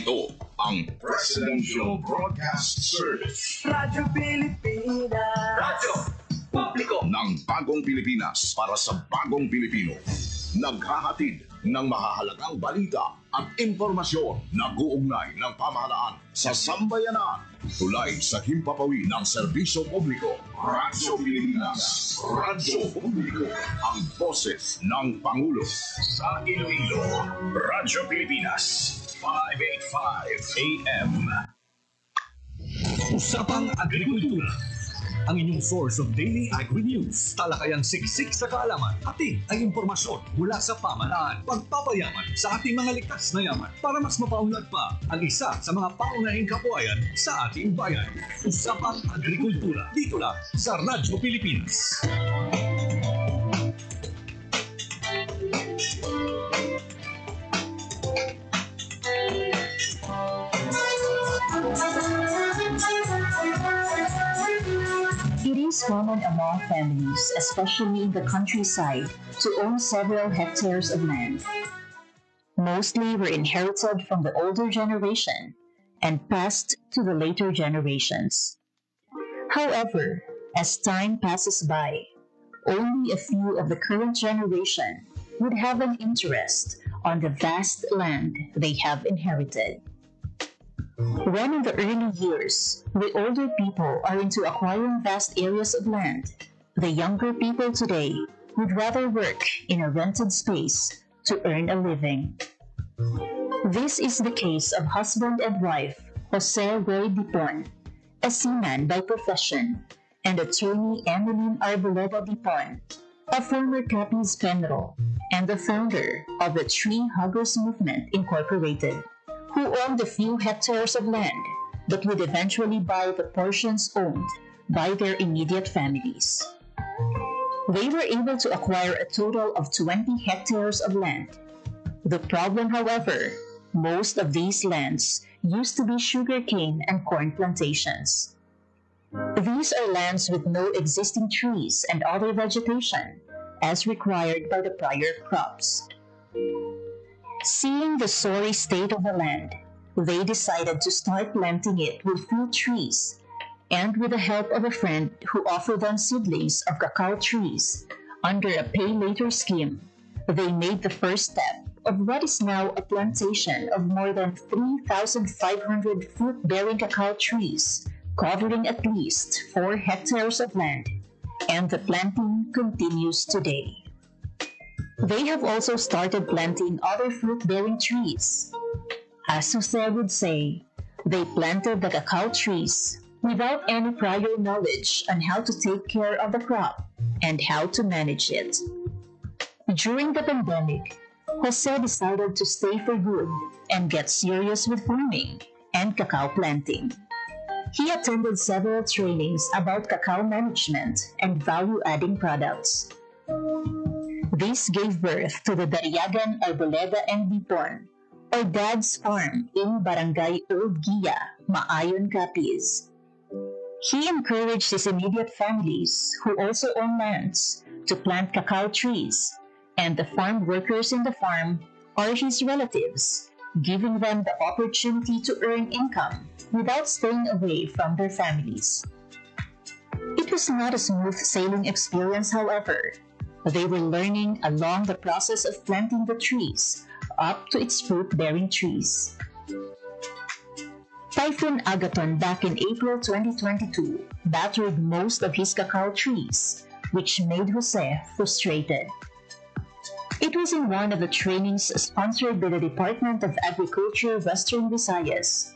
Ito ang Presidential Broadcast Service. Radyo Pilipinas. Radyo Publiko ng Bagong Pilipinas para sa Bagong Pilipino. Naghahatid ng mahahalagang balita at impormasyon na guugnay ng pamahalaan sa sambayanan. Tulay sa himpapawid ng serbisyo publiko. Radyo Pilipinas. Radyo Publiko. Ang boses ng Pangulo. Sa Iloilo. Radyo Pilipinas. 585 AM. Usapang Agrikultura. Ang inyong source of daily agri-news. Talakayang siksik sa kaalaman. Hatid ay impormasyon mula sa pamahalaan. Pagpapayaman sa ating mga likas na yaman para mas mapaunlad pa ang isa sa mga paunahing kabuhayan sa ating bayan. Usapang Agrikultura. Dito lang sa Radyo Pilipinas. It is common among families, especially in the countryside, to own several hectares of land. Mostly were inherited from the older generation and passed to the later generations. However, as time passes by, only a few of the current generation would have an interest on the vast land they have inherited. When in the early years, the older people are into acquiring vast areas of land, the younger people today would rather work in a rented space to earn a living. This is the case of husband and wife Jose Roy Dipon, a seaman by profession, and attorney Emeline Arboleda Dipon, a former Capiz General and the founder of the Tree Huggers Movement Incorporated, who owned a few hectares of land but would eventually buy the portions owned by their immediate families. They were able to acquire a total of 20 hectares of land. The problem, however, most of these lands used to be sugarcane and corn plantations. These are lands with no existing trees and other vegetation, as required by the prior crops. Seeing the sorry state of the land, they decided to start planting it with fruit trees, and with the help of a friend who offered them seedlings of cacao trees under a pay-later scheme, they made the first step of what is now a plantation of more than 3,500 fruit-bearing cacao trees, covering at least 4 hectares of land, and the planting continues today. They have also started planting other fruit-bearing trees. As Jose would say, they planted the cacao trees without any prior knowledge on how to take care of the crop and how to manage it. During the pandemic, Jose decided to stay for good and get serious with farming and cacao planting. He attended several trainings about cacao management and value-adding products. This gave birth to the Dariagan Arboleda and Dipon, or Dad's Farm in Barangay Old Gia, Maayon, Capiz. He encouraged his immediate families, who also own lands, to plant cacao trees, and the farm workers in the farm are his relatives, giving them the opportunity to earn income without staying away from their families. It was not a smooth sailing experience, however. They were learning along the process of planting the trees up to its fruit-bearing trees. Typhoon Agaton back in April 2022 battered most of his cacao trees, which made Jose frustrated. It was in one of the trainings sponsored by the Department of Agriculture Western Visayas.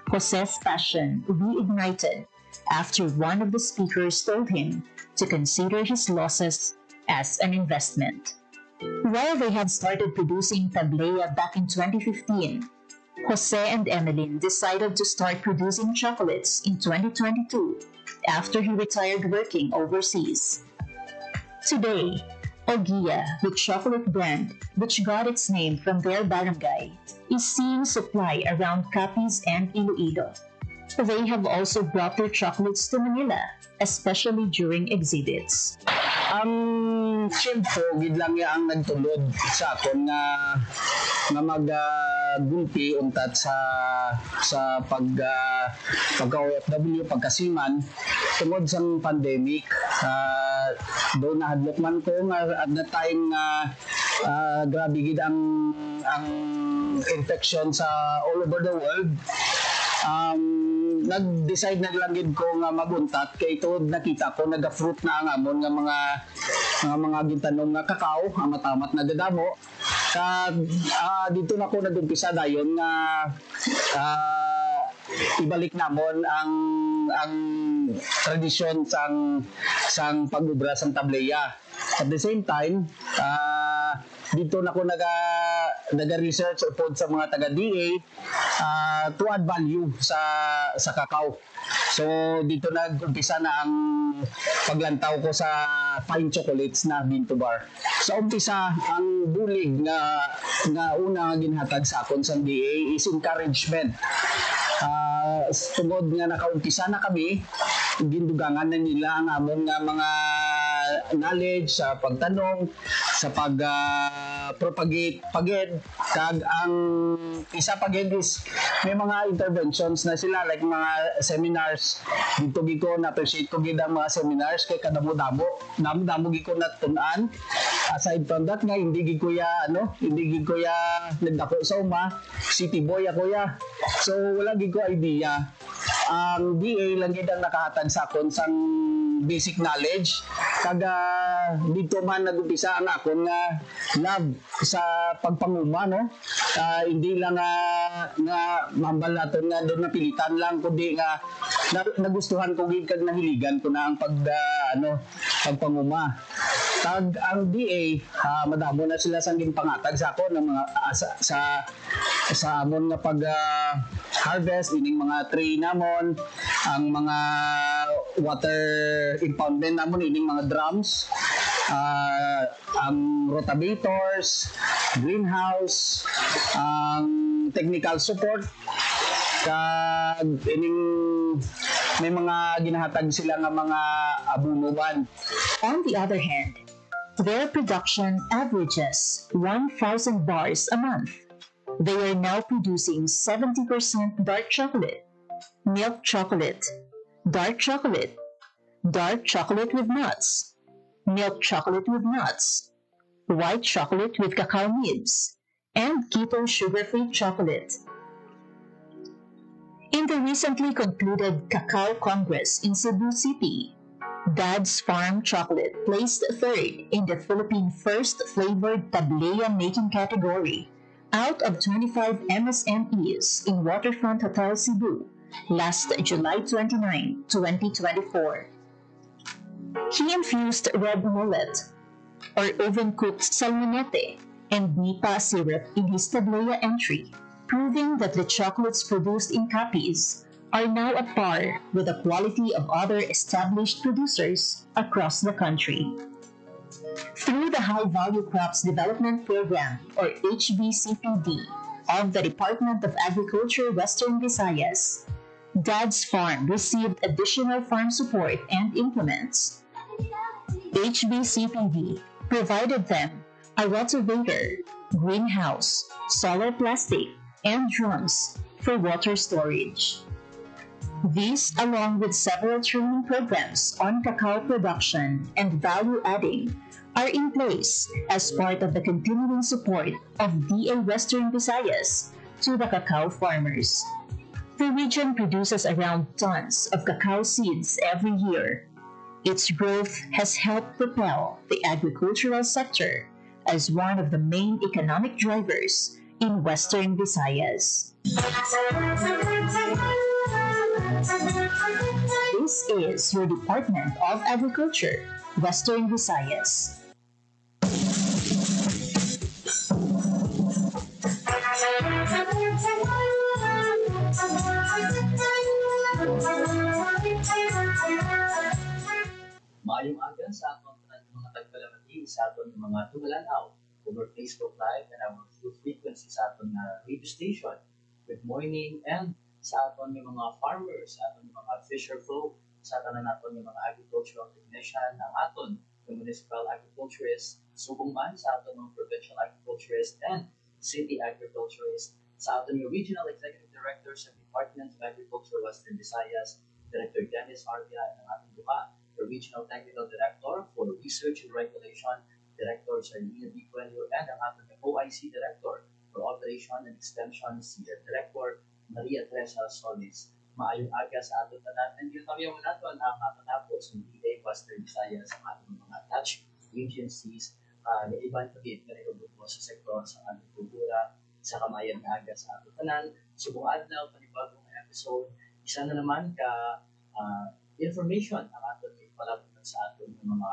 Jose's passion reignited after one of the speakers told him to consider his losses as an investment. While they had started producing tablea back in 2015, Jose and Emeline decided to start producing chocolates in 2022 after he retired working overseas. Today, Ogia, the chocolate brand which got its name from their barangay, is seeing supply around Capiz and Iloilo. They have also brought their chocolates to Manila, especially during exhibits. Ang shield ko, gid lang ya ang nagtulod sa akon nga mag-gulpi untat sa pagka OFW, pagkasiman tungod sa pandemic. Doon nahadlok man ko nga at the time grabe gid ang infection sa all over the world. Nag-decide na lang gid ko nga maguntat kay tuod nakita ko naga-fruit na ang amon nga mga gintanom nga kakao ang matamat na dadamo. Dito na ko nagumpisa dayon nga ibalik namon ang tradisyon sang pag-ubra sang tableya. At the same time, dito na ko naga-research upod sa mga taga-DA to add value sa kakao. So dito nag-umpisa na ang paglantaw ko sa fine chocolates na bean to bar. Sa umpisa, ang bulig nga una ginhatag sa akon sa DA is encouragement. Tungod nga nakaumpisa na kami, gindugangan na nila ang amon nga mga knowledge sa pagtanong, sa pag-propagate pagid, kag ang isa pagid is may mga interventions na sila like mga seminars. Dito giko na appreciate ko gid ang mga seminars kay kadamo-damo gid ko natunan. Aside from that nga hindi gid ko ya nagdako sa uma, city boy ako ya. So wala gid ko idea. Ang DA lang gid ang nakahatag sa akon sang basic knowledge. Kaga dito man nagumpisa ang akon nga love sa pagpanguma, no? Hindi lang nga mambal naton nga doon napilitan lang, kundi nga nagustuhan ko gid kag nahiligan ko na ang pagpanguma. Tag ang DA, madamo na sila sang ginpangatag sa ako ng mga sa amon nga pag harvest ining mga tree namon, ang mga water impoundment namon ining mga drums, ang rotavators, greenhouse, ang technical support, kag ining may mga ginahatag sila nga mga abunuban. On the other hand, their production averages 1,000 bars a month. They are now producing 70% dark chocolate, milk chocolate, dark chocolate with nuts, milk chocolate with nuts, white chocolate with cacao nibs, and keto sugar-free chocolate. In the recently concluded Cacao Congress in Cebu City, Dad's Farm Chocolate placed third in the Philippine First Flavored Tableya Making category out of 25 MSMEs in Waterfront Hotel Cebu last July 29, 2024. He infused red mullet, or oven-cooked salmonete, and nipa syrup in his Tableya entry, proving that the chocolates produced in Capiz are now at par with the quality of other established producers across the country. Through the High Value Crops Development Program, or HVCPD, of the Department of Agriculture Western Visayas, Dad's Farm received additional farm support and implements. HVCPD provided them a rotavator, greenhouse, solar plastic, and drums for water storage. These, along with several training programs on cacao production and value adding, are in place as part of the continuing support of DA Western Visayas to the cacao farmers. The region produces around tons of cacao seeds every year. Its growth has helped propel the agricultural sector as one of the main economic drivers in Western Visayas. This is your Department of Agriculture, Western Visayas. Maayong aga sa aton mga tagpalamati sa aton mga tumalanaw over Facebook Live and our full frequency sa aton radio station. Good morning, and sa aton mga farmers, sa aton mga fisher folk, sa aton naton mga agricultural technician ng aton the municipal agriculturist, subong man sa aton mga provincial agriculturist and city agriculturist, sa aton yung regional executive director sa Department of Agriculture Western Visayas, Director Dennis Arvia, and ang ating duha, the Regional Technical Director for Research and Regulation, Director Sir Nina B. Cuello, and ang ating OIC Director for Operation and Extension, Senior Director Maria Teresa Solis. Maayong aga sa aton tanan, and yung tabiyaw naton ang matatapos ng DA Western Visayas sa ating mga attached agencies na ibang tabit na nilubot sa sektor sa agrikultura sa kamayan nga aga sa aton tanan. Subong adlaw panibagong episode, isa na naman ka information ang aton ipalabot sa aton mga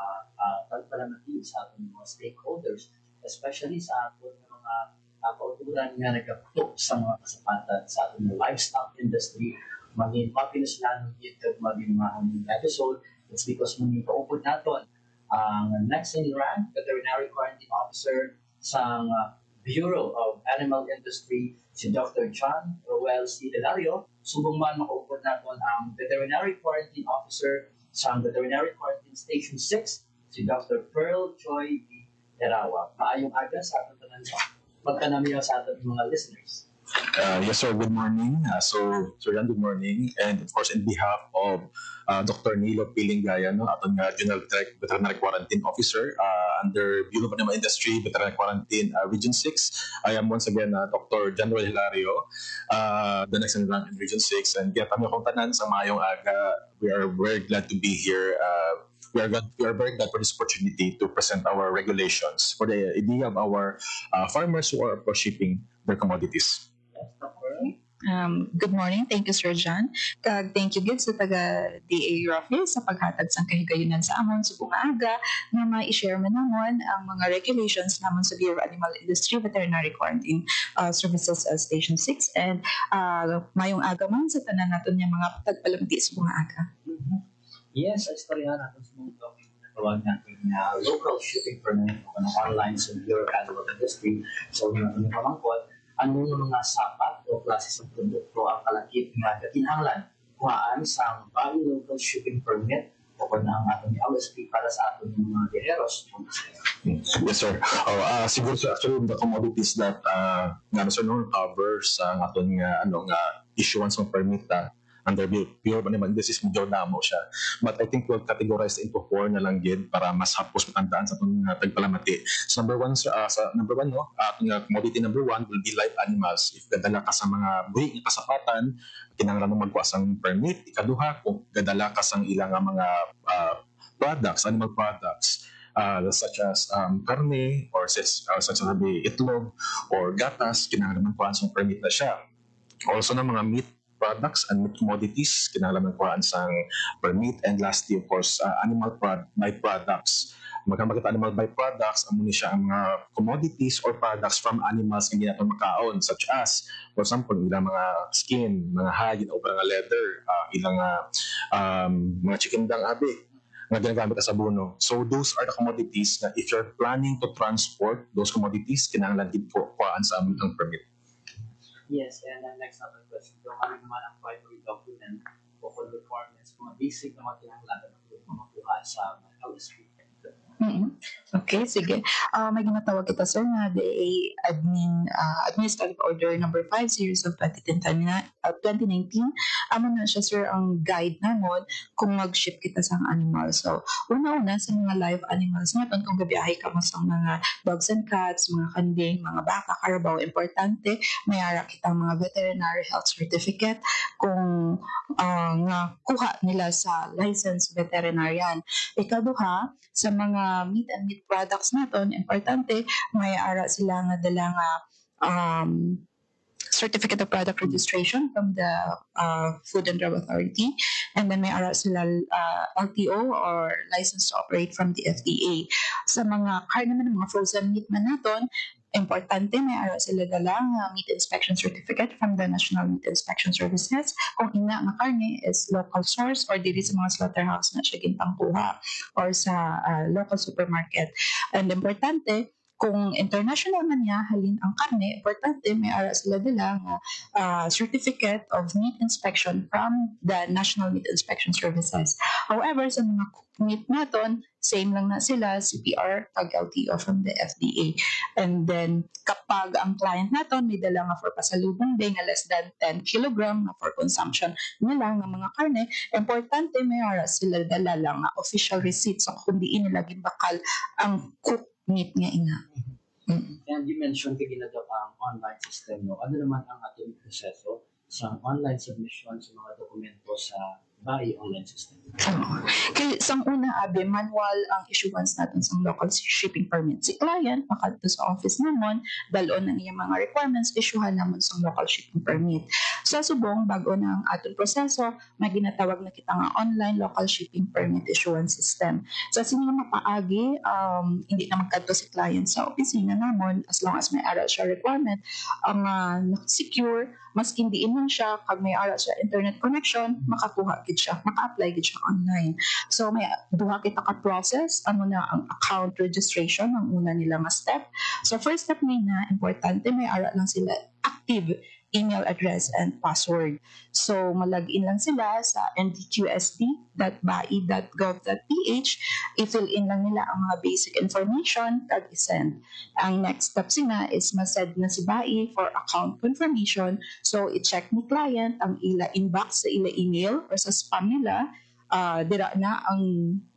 pagpalamati sa aton mga stakeholders, especially sa aton mga kauturan nga nagkaputok sa mga kasapatan sa aton livestock industry. Maging papinusulan dito maging mga episode. It's because maging paupod natin ang next in rank veterinary quarantine officer sa Bureau of Animal Industry, si Dr. John Roel C. Delario. Subong man makaupod natin ang veterinary quarantine officer sa Veterinary Quarantine Station 6, si Dr. Pearl Joy B. Herawa. Maayong aga sa ating tanan magkanamiyaw sa ating mga listeners. Yes, sir. Good morning. Sir Jan, good morning. And of course, in behalf of Dr. Nilo Pilingaya, atong General Veterinary Quarantine Officer under Bureau of Animal Industry, Veterinary Quarantine Region 6. I am once again Dr. General Hilario, the next in rank in Region 6. And kaya kami akong tanan sa mayong aga. We are very glad to be here. We are very glad for this opportunity to present our regulations for the idea of our farmers who are shipping their commodities. Good morning. Thank you, Sir John. Thank you gid sa taga DA Rafael sa paghatag sang kahigayunan sa amon sa bunga nga ma-share man namon ang mga regulations namon sa Bureau of Animal Industry Veterinary Quarantine Services Station 6 and mayong aga man sa tanan naton nga mga tagpalamti sa bunga aga. Yes, sa istorya natin sa mga topic na tawag natin na local shipping permit o online sa Bureau of Animal Industry. So, yung pamangkot, ano yung mga sapat o klase ng produkto ang kalakip nga kakinahanglan kuhaan sa bali local shipping permit o kung ang atong LSP para sa atong mga guerreros. Yes, sir. Siguro sir, actually the commodities that sir covers ang atong issuance ng permit under Bureau of Animal Industry, medyo damo siya. But I think we'll categorize into 4 na lang gid para mas hapos matandaan sa itong tagpalamati. So number one, ating commodity number 1 will be live animals. If gadala ka sa mga buhi nga kasapatan, kinahanglan mo magkuha sang permit. Ikaduha, kung gadala ka sang ilang mga products, animal products, such as karne or such as itlog or gatas, kinahanglan magkuha sang permit na siya. Also ng mga meat products and meat commodities, kinahanglan magkuhaan sang permit. And lastly, of course, animal byproducts. Magkita animal byproducts, amo ni siya ang mga commodities or products from animals nga ginatong makaon, such as, for example, ilang mga skin, mga hide, o mga leather, ilang mga chicken dang abi, nga ginagamit sa buno. So those are the commodities na if you're planning to transport those commodities, kinahanglan din po kuhaan sa aming ang permit. Yes, and then next other question. Kung ano naman ang primary document o kung requirements, mga basic na kinahanglan na makuha sa LSP. Okay, sige. May ginatawag kita, sir, na DA Administrative Order number 5 series of 2019. Amo na siya, sir, ang guide namon kung mag-ship kita sa animal. So, una-una sa mga live animals natin, kung gabiyahe ka mo sa mga dogs and cats, mga kanding, mga baka, karabaw, importante, may ara kita mga veterinary health certificate kung nga kuha nila sa licensed veterinarian. Ikaduha, sa mga meat and meat products naton, importante, may ara sila nga dala nga certificate of product registration from the Food and Drug Authority, and then may ara sila LTO or license to operate from the FDA. Sa mga karne man, mga frozen meat man naton, importante, may ara sila dalang meat inspection certificate from the National Meat Inspection Services kung ina nga karne is local source or dili sa mga slaughterhouse na siya gintangkuha or sa local supermarket. And importante, kung international man niya, halin ang karne, importante may ara sila nila nga certificate of meat inspection from the National Meat Inspection Services. However, sa mga meat naton, same lang na sila, CPR, tag LTO from the FDA. And then, kapag ang client naton may dala nga for pasalubong day nga less than 10 kilogram na for consumption nila nga mga karne, importante may ara sila dala lang nga official receipt so kung di nila ginbakal ang cooked meat nga ina. And you mentioned kay ginagawa ang online system, no? Ano naman ang ating proseso sa online submission sa mga dokumento sa BAI online system? Kaya sang una abi manual ang issuance natin sa local shipping permit. Si client makadto sa office namon dalon ang iyang mga requirements issuehan namon sa local shipping permit. Sa subong bago na ang atong proseso may ginatawag na kita nga online local shipping permit issuance system. Sa sino mapaagi hindi na magkadto si client sa opisina namon as long as may ara siya requirement ang secure maski diin man siya kag may ara siya internet connection makakuha gid siya maka-apply gid siya online. So may duha kita ka process ano na ang account registration ang una nila nga step. So first step na importante may ara lang sila active email address and password. So malagin lang sila sa ndqsd.bai.gov.ph, i-fill in lang nila ang mga basic information kag i-send. Ang next step sina is ma-send na si BAI for account confirmation. So i-check ni client ang ila inbox sa ila email or sa spam nila, dira na ang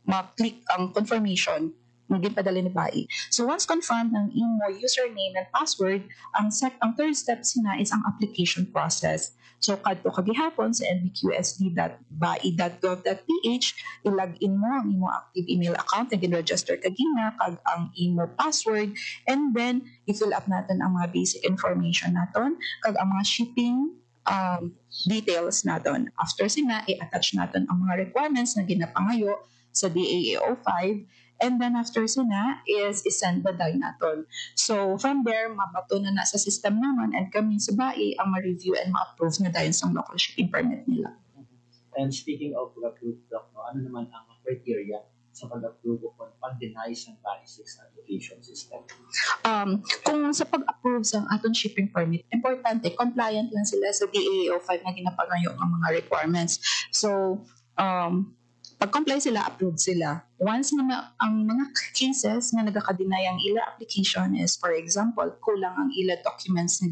ma-click ang confirmation maging padala ni BAI. So once confirmed ng imo username and password, ang third step sina is ang application process. So kadto kagihapon sa nbqsd.bai.gov.ph, i-login mo ang imo active email account na gin-register kagina kag ang imo password, and then i-fill up natin ang mga basic information naton kag ang mga shipping details naton. After sina i-attach natin ang mga requirements na ginapangayo sa DAA 05. And then after sina is isend the dye naton. So from there, mabato na sa system naman and kami sa BAI ang ma-review and ma-approve na dahil sa local shipping permit nila. And speaking of approved doc, no, ano naman ang criteria sa pag-approve o pag-deny sa BAI 6 application system? Kung sa pag-approve sa aton shipping permit, importante, compliant lang sila sa DAA 05 na ginapangayo ang mga requirements. So, pag-comply sila, approve sila. Once na ang mga cases na nagaka-deny ang ila application is, for example, kulang ang ila documents na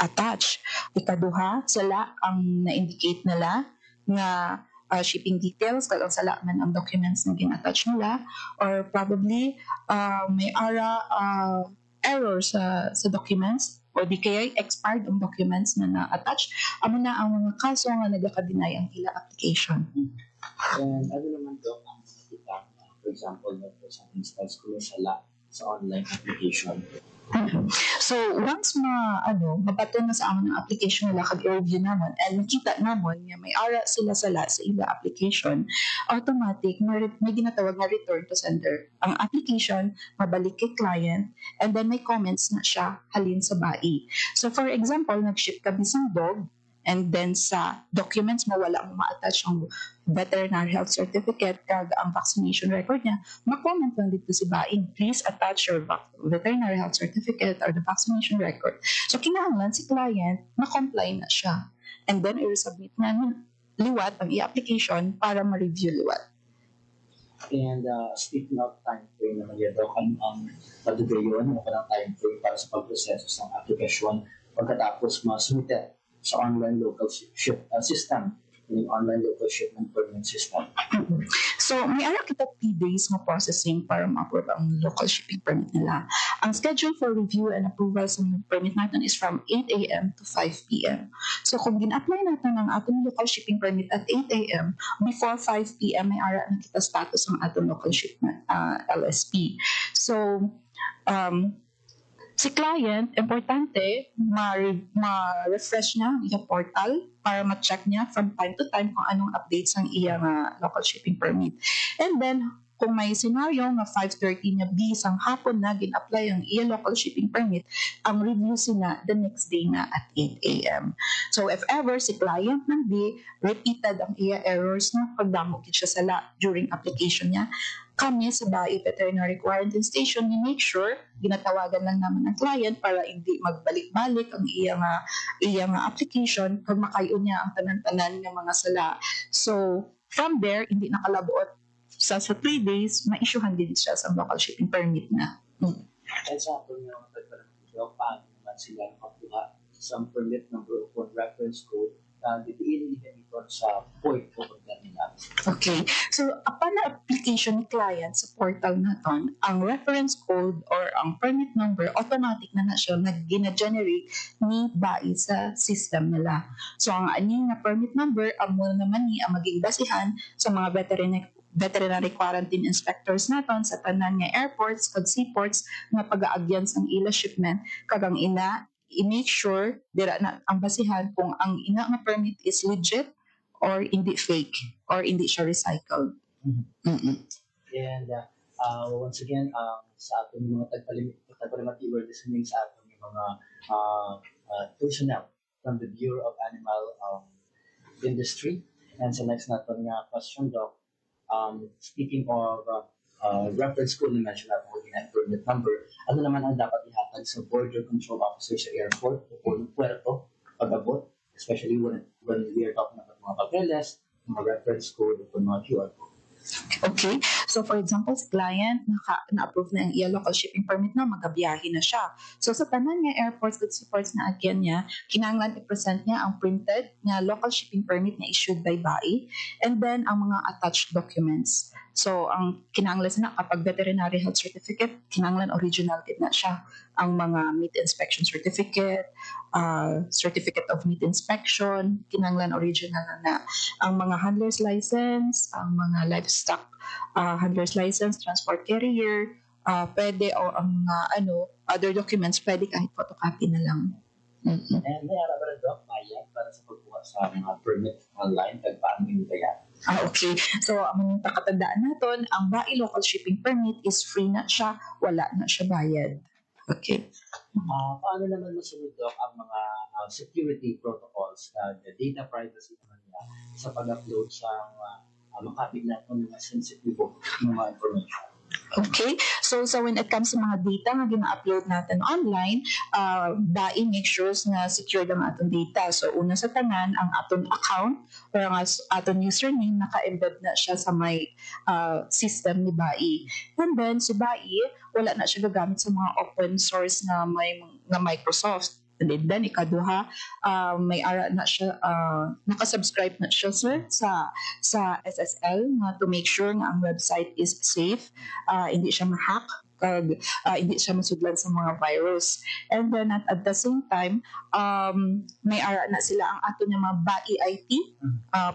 attach. Ikaduha, sala ang na-indicate nila na shipping details, kalang sala man ang documents na attach nila, or probably may error sa documents, o di kaya expired ang documents na na-attach, amo na ang mga kaso nga nagaka-deny ang ila application. And ano naman daw ang kita, for example, for some instance, kung sala sa online application? So once mabato na sa amon ang application nila kag i-review namon and makita namon nga may ara sila sala sa ila application, automatic may ginatawag na return to sender. Ang application mabalik kay client and then may comments na siya halin sa BAI. So for example, nag-ship ka bisang dog and then sa documents mo wala mo ma-attach ang veterinary health certificate kag ang vaccination record niya, mag-comment lang dito si BAI, please attach your veterinary health certificate or the vaccination record. So kinahanglan si client na-comply na siya and then i-resubmit na liwat ang i-application para ma-review liwat. And speaking of time frame naman yan daw, ang patutuyon mo ka ng time frame para sa pag-proseso ng application pagkatapos ma-submit sa online local system, yung online local shipment permit system. So, may ara kita 3 days na processing para ma-approve ang local shipping permit nila. Ang schedule for review and approval sa permit natin is from 8 a.m. to 5 p.m. So, kung gin-apply natin ang atong local shipping permit at 8 a.m., before 5 p.m. may ara na kita status ang atong local shipment LSP. So, si client, importante, ma-refresh niya ang iyang portal para ma-check niya from time to time kung anong updates ang iyang local shipping permit. And then, kung may senaryo nga 5:30 nga bisang hapon na gin-apply ang iya local shipping permit, ang review sina the next day na at 8 a.m. So if ever si client nang di repeated ang iya errors na pagdamo gid siya sala during application niya, kami sa BAI Veterinary Quarantine Station, we make sure ginatawagan lang naman ang client para hindi magbalik-balik ang iyang application pag makayon niya ang tanan-tanan ng mga sala. So from there, hindi nakalabuot sa 3 days, ma-issuehan din siya sa local shipping permit na. At sa ato yung tagpalang paano naman sila makakuha sa permit number o reference code na ditiin nila dito sa point o nila. Okay. So, upon na application ni client sa portal naton, ang reference code or ang permit number, automatic na siya nag-generate ni BAI sa system nila. So, ang aning na permit number, amo naman ni ang maging basihan sa mga veterinary quarantine inspectors naton sa tanan nga airports kag seaports nga pag-aagyan sang ila shipment kagang ina i-make sure dira na ang basihan kung ang ina nga permit is legit or hindi fake or hindi siya recycled. And once again, sa ating mga tagpalimati, we're listening sa ating mga personnel from the Bureau of Animal Industry. And sa next natin nga question, Doc, speaking of reference code na mention natin and permit number, ano naman ang dapat ihatag sa border control officer sa airport o puerto pag-abot, especially when we are talking about mga papeles, mga reference code o mga QR code. Okay. So for example, si client na-approve na ang iya local shipping permit na, magabiyahe na siya. So sa tanan nga airports at seaports na agyan niya, kinahanglan i-present niya ang printed na local shipping permit na issued by BAI and then ang mga attached documents. So ang kinahanglan na kapag veterinary health certificate, kinahanglan original gid na siya. Ang mga meat inspection certificate, certificate of meat inspection, kinahanglan original na. Ang mga handler's license, ang mga livestock handler's license, transport carrier, pwede o ang other documents, pwede kahit photocopy na lang. And may ara ba rin, Doc, bayad para sa pagkuha sa mga permit online kag paano yung bayad? Okay. So, ang pakatandaan natin, ang BAI local shipping permit is free na siya, wala na siya bayad. Okay. Paano naman masunod, Doc, ang mga security protocols, the data privacy naman niya sa pag-upload sa makapig natin ng mga sensitive mga information? Okay. So when it comes sa mga data nga gina-upload natin online, BAI make sure na secure ang aton data. So una sa tanan, ang aton account or ang aton username naka-embed na siya sa may system ni BAI. And then si BAI, wala na siya gagamit sa mga open source na Microsoft. And then ikaduha, may ara na siya, nakasubscribe na siya, sir, sa SSL to make sure nga ang website is safe, hindi siya ma-hack, hindi siya masudlan sa mga virus. And then at the same time, may ara na sila ang ato ng mga BAI IT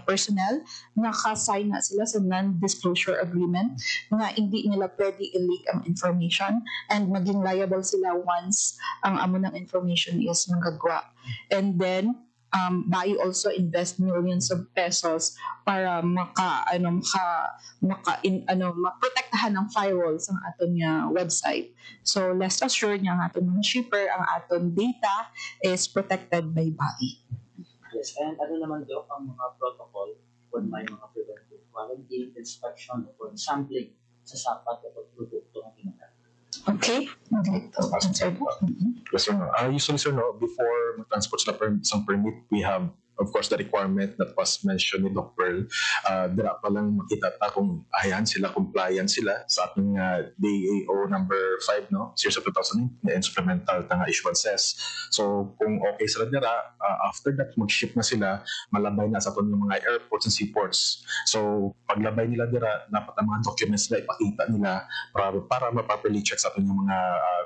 personnel, naka-sign na sila sa non-disclosure agreement na hindi nila pwede i-leak ang information and maging liable sila once ang amo ng information is nagagwa. And then BAI also invest millions of pesos para maprotektahan ng firewalls ang aton nga website. So rest assured nga ang aton mga shipper, ang aton data is protected by BAI. Yes, and ano naman, Doc, ang mga protocol kung may mga preventive quarantine, inspection, o sampling sa sapat o produkto ng ginagamit? Okay. Yes, sir. Usually, sir, before mag-transport sa permit, we have, of course, the requirement that was mentioned ni Doc Pearl. Dira pa lang makita ta kung ayan sila, compliant sila sa ating DAO number 5, series of 2009, na supplemental nga issuances. So, kung okay sila dira, after that, mag-ship na sila, malabay na sa ating mga airports and seaports. So, paglabay nila dira, dapat ang mga documents nila ipakita nila para ma-properly check sa ating mga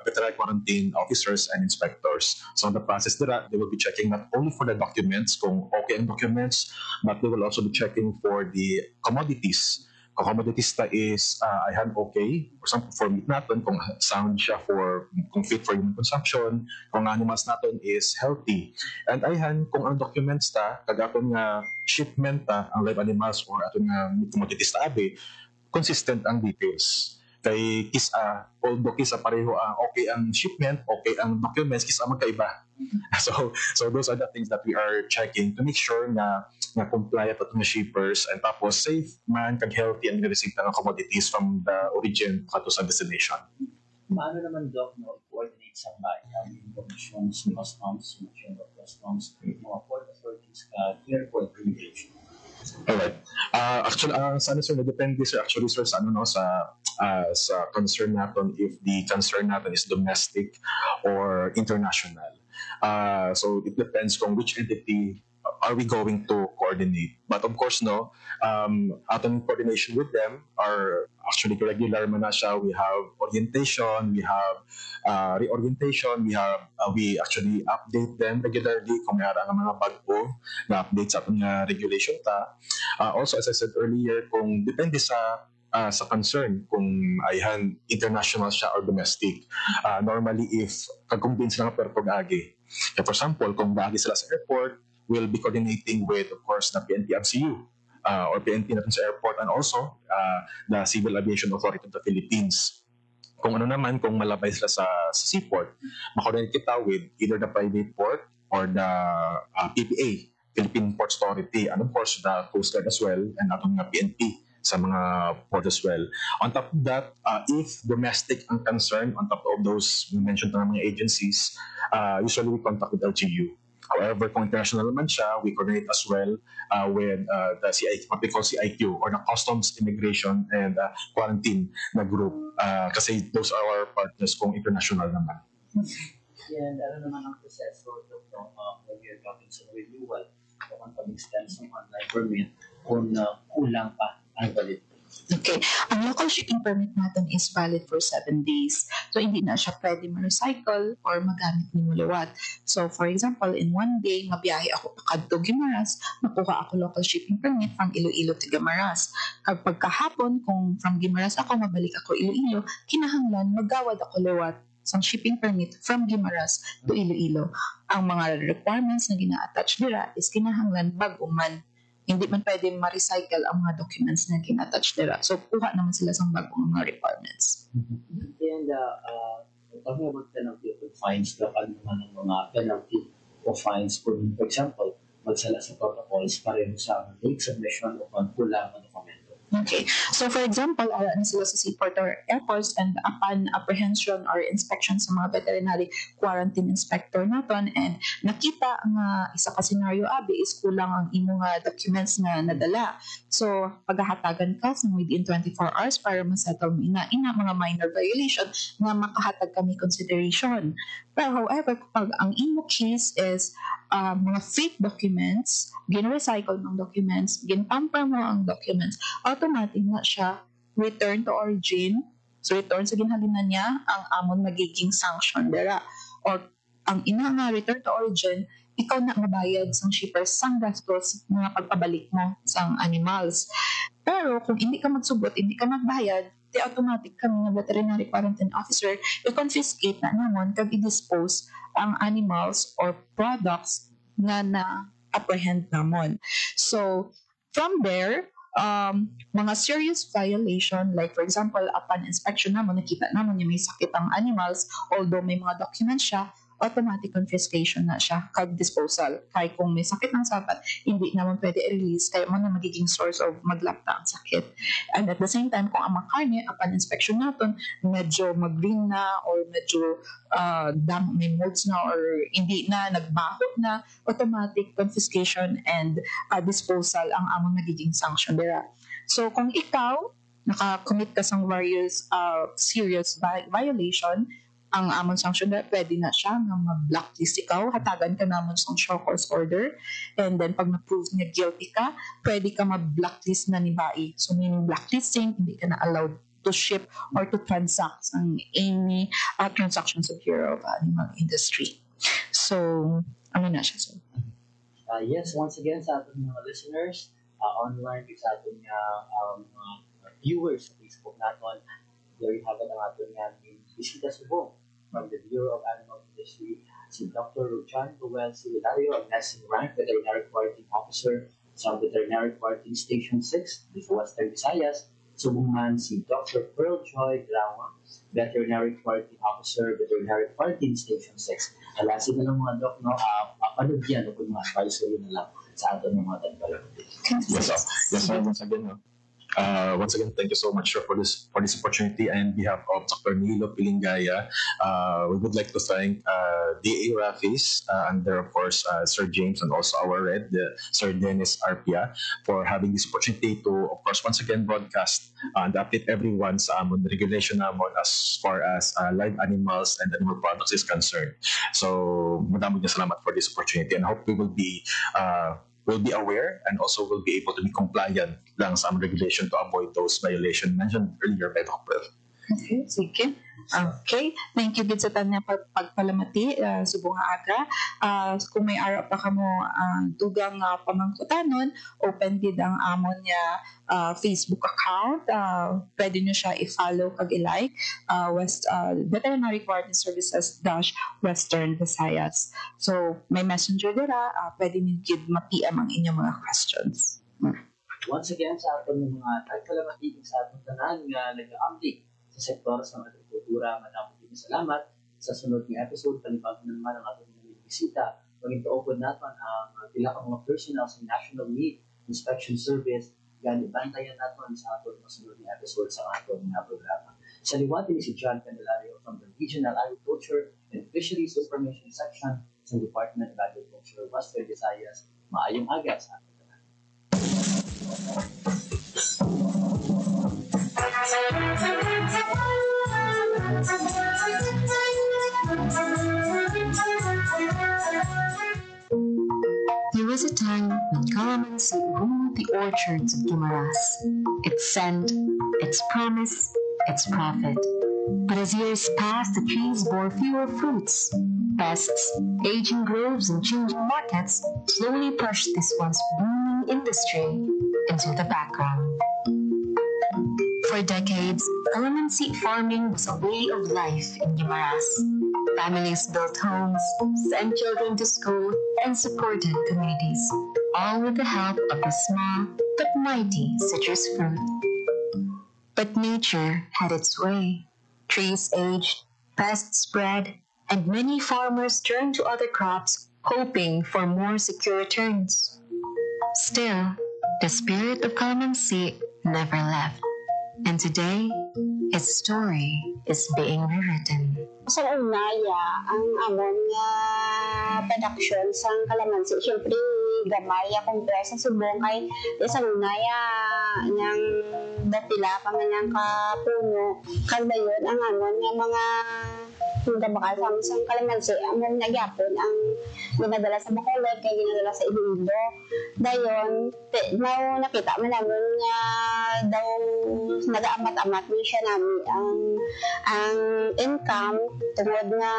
veterinary quarantine officers and inspectors. So, in the process dira, they will be checking not only for the documents, kung okay ang documents, but they will also be checking for the commodities. Kung commodities na is ayan okay, for example, for meat natin, kung sound siya kung fit for human consumption, kung animals natin is healthy. And ayan, kung ang documents ta, kagaton nga shipment ta, ang live animals or aton nga commodities ta abi, consistent ang details. Kay kisa, although kisa pareho ang okay ang shipment, okay ang documents, kisa magkaiba. So those are the things that we are checking to make sure na compliant at mga shippers and tapos safe man kag healthy ang receipt ng commodities from the origin kato sa destination. Paano naman, Doc, no, coordinate sa bayan, yung commissions, customs, yung chamber of customs, mga port authorities, airport immigration? Alright. Actually, sa ano sir, depende sir, actually sir, sa ano no, sa concern natin if the concern natin is domestic or international. So it depends kung which entity are we going to coordinate. But of course, no, ating coordination with them are actually regular man na siya. We have orientation, we have reorientation, we actually update them regularly kung may ang mga bago na update sa ating regulation ta. Also, as I said earlier, kung depende sa concern kung ayhan international siya or domestic. Normally, if kag-convince lang per pag-agi. For example, kung baagi sila sa airport, we'll be coordinating with, of course, the PNP MCU or PNP natin sa airport and also the Civil Aviation Authority of the Philippines. Kung ano naman, kung malabay sila sa seaport, makoordinate kita with either the private port or the PPA, Philippine Ports Authority, and of course, the Coast Guard as well, and atong PNP sa mga port as well. On top of that, if domestic ang concern, on top of those we mentioned na mga agencies, usually we contact with LGU. However, kung international naman siya, we coordinate as well with the CIQ, what we call CIQ, or the Customs, Immigration, and Quarantine na group. Kasi those are our partners kung international naman. And ano naman ang proseso when you're talking sa renewal o ang pag-extend sa online permit kung kulang pa ang validity? Okay. Ang local shipping permit natin is valid for 7 days. So, hindi na siya pwede ma-recycle or magamit ni Mulawat. So, for example, in 1 day, mabiyahe ako pa kadto Guimaras, makuha ako local shipping permit from Iloilo to Guimaras. Kapag kahapon, kung from Guimaras ako, mabalik ako Iloilo, kinahanglan, magawad ako liwat sa shipping permit from Guimaras to Iloilo. Ang mga requirements na gina-attach dira is kinahanglan bag-uman. Hindi man pwede ma-recycle ang mga documents na gina-attach nila. So, kuha naman sila sa bagong mga requirements. And talking about penalty of fines, dapat naman ang mga penalty o fines for example, magsala sa protocols pareho sa late submission o kulang na dokumento. Okay. So, for example, ala na sila sa seaport or airports and upon apprehension or inspection sa mga veterinary quarantine inspector naton and nakita nga isa ka scenario abi is kulang ang imo nga documents nga nadala. So, paghahatagan ka sa within 24 hours para ma-settle mo ina mga minor violation nga makahatag kami consideration. Pero however, kapag ang imo case is mga fake documents, gin-recycle ng documents, gin-tamper mo ang documents, automatic na siya return to origin. So, return sa ginhalinan niya, ang amon magiging sanction dera. Or, ang ina nga return to origin, ikaw na mabayad sang shipper sang gastos mga pagpabalik mo sang animals. Pero, kung hindi ka magsugot, hindi ka magbayad, di automatic kami nga veterinary quarantine officer i-confiscate na namon kag i-dispose ang animals or products na na-apprehend namon. So, from there, mga serious violation, like for example, upon inspection namon, nakita namon yung may sakit ang animals, although may mga documents siya, automatic confiscation na siya kag disposal. Kaya kung may sakit ng sapat, hindi naman pwede i-release, kaya mo na magiging source of maglapta ang sakit. And at the same time, kung ang mga karne, upon inspection natin, medyo mag-green na or medyo may molds na or hindi na, nagbaho na, automatic confiscation and disposal ang among magiging sanction dera. So kung ikaw, nakakommit ka sa various serious violation, ang amon sanction na pwede na siya nga mag-blacklist ikaw, hatagan ka namon sa show cause order, and then pag na-prove niya guilty ka, pwede ka mag-blacklist na ni Bai. So meaning blacklisting, hindi ka na allowed to ship or to transact ang any transactions of Bureau of Animal Industry. So, ano na siya, sir? Yes, once again sa ating mga listeners, online, sa ating viewers sa Facebook natin, there you have it ang ating bisita subong from the Bureau of Animal Industry, si Dr. Rujan Noel Solidario, ang Nesting Rank Veterinary Quarantine Officer sa Veterinary Quarantine Station 6, dito Western Visayas, Sumbungan si Dr. Pearl Joy Grawa, Veterinary Quarantine Officer, Veterinary Quarantine Station 6. Alasin na lang mga Doc, no? Panagyan o kung mga advisory na lang sa ato ng mga tagpalamati. Yes, sir. Once again, thank you so much, sir, for this opportunity. And on behalf of Dr. Nilo Pilingaya, we would like to thank DA Rafis, and there, of course, Sir James, and also our Red, Sir Dennis Arpia, for having this opportunity to, of course, once again broadcast and update everyone sa amon regulation namon as far as live animals and animal products is concerned. So, madaming salamat for this opportunity, and hope we will be aware and also will be able to be compliant lang sa regulation to avoid those violations mentioned earlier by Dr. Pearl. Okay, sige. Okay, thank you gid sa tanya pagpalamati subong nga aga. Kung may araw pa kamo dugang pamangkutanon, open gid ang amon nga Facebook account. Pwede nyo siya i-follow kag i-like, Veterinary Quarantine Services Western Visayas. So may messenger dira, pwede nyo gid ma-PM ang inyong mga questions. Once again, sa aton mga tagpalamati sa aton tanan nga nag-update sa sektor sa agrikultura, madaming salamat. Sa sunod ng episode, panibago na naman ang ating mga bisita. Maging-open natin ang pila ka mga personnel sa National Meat Inspection Service. Gani bantayan natin sa ating mga sunod ng episode sa ating mga programa. Sa liwati ni si John Candelario from the Regional Agriculture and Fisheries Information Section sa Department of Agriculture, Western Visayas. Maayong aga sa ating tanan. There was a time when calamansi ruled the orchards of Guimaras. Its scent, its promise, its profit. But as years passed, the trees bore fewer fruits. Pests, aging groves, and changing markets slowly pushed this once booming industry into the background. For decades, calamansi farming was a way of life in Guimaras. Families built homes, sent children to school, and supported communities, all with the help of the small but mighty citrus fruit. But nature had its way. Trees aged, pests spread, and many farmers turned to other crops, hoping for more secure returns. Still, the spirit of calamansi never left. And today, its story is being rewritten. Sa unaya, ang amon nga production sang kalamansi, syempre gamay compare sa subong kay sa unaya yang dapila pa man ang kapuno kay dayon ang amon nga mga hindi bakal sang kalamansi amon nagyapon ang ginadala sa Bacolod kay ginadala sa Iloilo. Dayon nakita man namin nga daw nag-amat-amat ni siya namin ang income tungod nga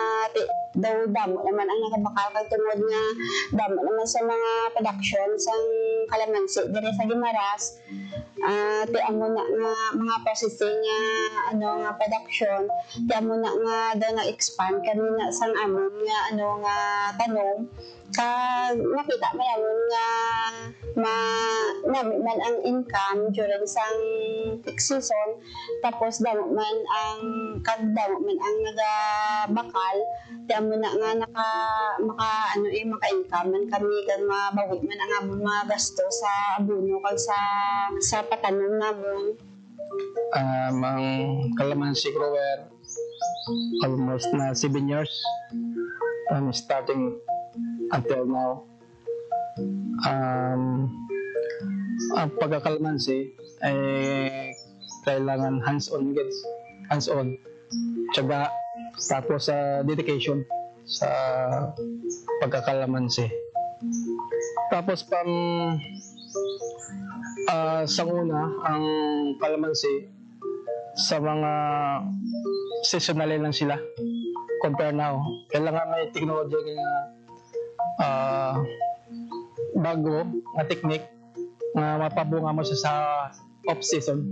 daw damo naman ang nakabakal kag tungod nga damo naman sa mga production sang kalamansi diri sa Guimaras. Ti amo na nga mga processing nga production ti amo na nga daw na-expand kami na sang amon nga nga tanong kag nakita man amon nga namin man ang income during sang peak season tapos damo man ang nagabakal di amo na nga maka-income man kami kag mabawi man ang amon mga gasto sa abono kag sa patanom namon. Ang calamansi grower almost na 7 years starting until now. Ang pagkakalamansi ay kailangan hands-on tiyaga tapos dedication sa pagkakalamansi. Tapos sa una ang kalamansi sa mga seasonal lang sila compare now. Kailangan may technology nga bago nga technique nga mapabunga mo sa off-season.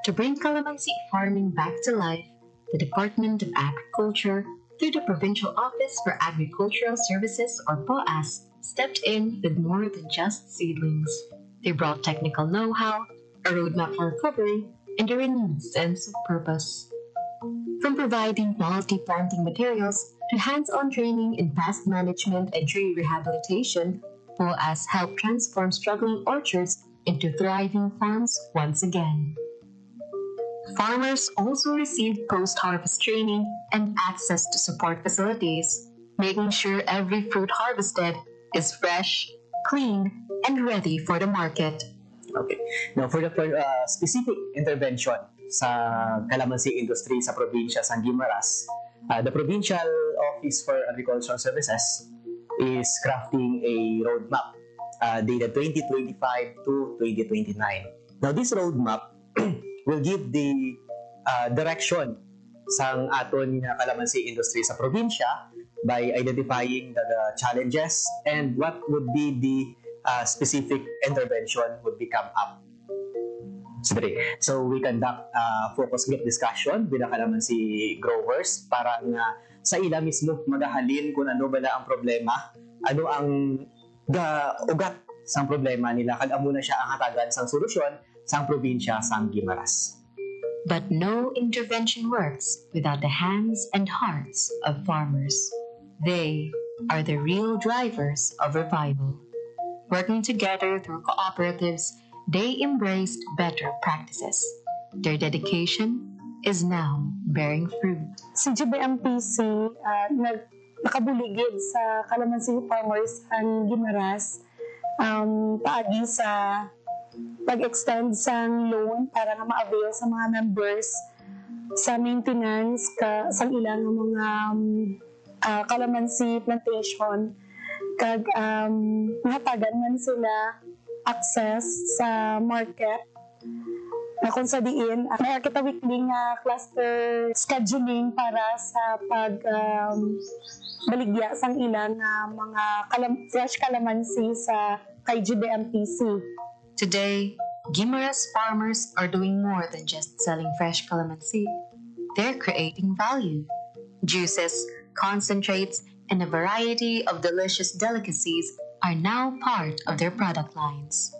To bring calamansi farming back to life, the Department of Agriculture, through the Provincial Office for Agricultural Services or POAS, stepped in with more than just seedlings. They brought technical know-how, a roadmap for recovery, and a renewed sense of purpose. From providing quality planting materials to hands-on training in pest management and tree rehabilitation, POAS help transform struggling orchards into thriving farms once again. Farmers also receive post-harvest training and access to support facilities, making sure every fruit harvested is fresh, clean, and ready for the market. Okay. Now, for the specific intervention sa calamansi industry sa probinsya San Guimaras, the Provincial Office for Agricultural Services is crafting a roadmap dated 2025 to 2029. Now, this roadmap will give the direction sa aton calamansi industry sa probinsya by identifying the challenges and what would be the specific intervention would become up. So we conduct focus group discussion with the calamansi growers para nga sa ila mismo magahalin kung ano ba ang problema, ano ang ugat sang problema nila, kag amo na siya ang hatagan sang solusyon sang probinsya sang Guimaras. But no intervention works without the hands and hearts of farmers. They are the real drivers of revival. Working together through cooperatives, they embraced better practices. Their dedication is now bearing fruit. Si GBMPC nakabuligid sa calamansi farmers ang Guimaras paagi sa pag-extend sa loan para nga ma-avail sa mga members sa maintenance sa ilang mga calamansi plantation kag mahatagan man sila access sa market na kung sa diin may kita weekly nga cluster scheduling para sa baligya sang ilang mga fresh calamansi sa kay GBMPC. Today, Guimaras farmers are doing more than just selling fresh calamansi. They're creating value. Juices, concentrates, and a variety of delicious delicacies are now part of their product lines.